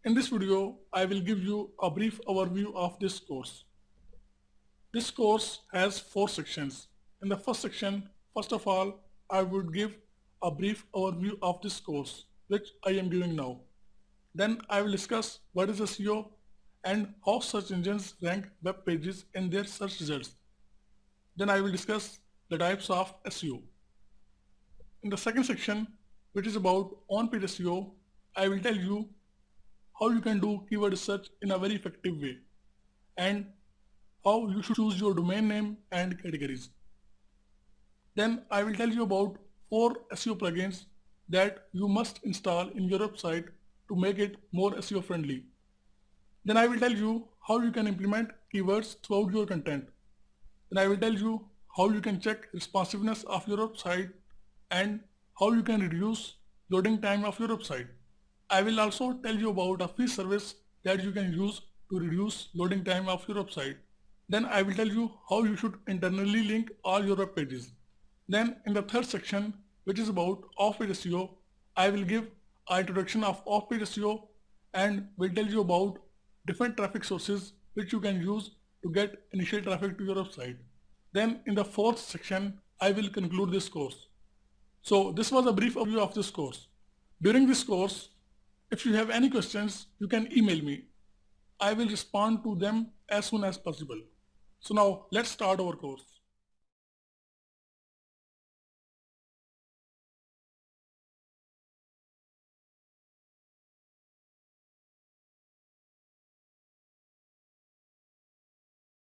In this video, I will give you a brief overview of this course. This course has 4 sections. In the first section, first of all, I would give a brief overview of this course, which I am giving now. Then I will discuss what is SEO and how search engines rank web pages in their search results. Then I will discuss the types of SEO. In the second section, which is about on-page SEO, I will tell you how you can do keyword research in a very effective way and how you should choose your domain name and categories. Then I will tell you about 4 SEO plugins that you must install in your website to make it more SEO friendly. Then I will tell you how you can implement keywords throughout your content. Then I will tell you how you can check responsiveness of your website and how you can reduce loading time of your website. I will also tell you about a free service that you can use to reduce loading time of your website. Then I will tell you how you should internally link all your web pages. Then in the third section, which is about off-page SEO, I will give an introduction of off-page SEO and will tell you about different traffic sources which you can use to get initial traffic to your website. Then in the fourth section, I will conclude this course. So this was a brief overview of this course. During this course, if you have any questions, you can email me. I will respond to them as soon as possible. So now let's start our course.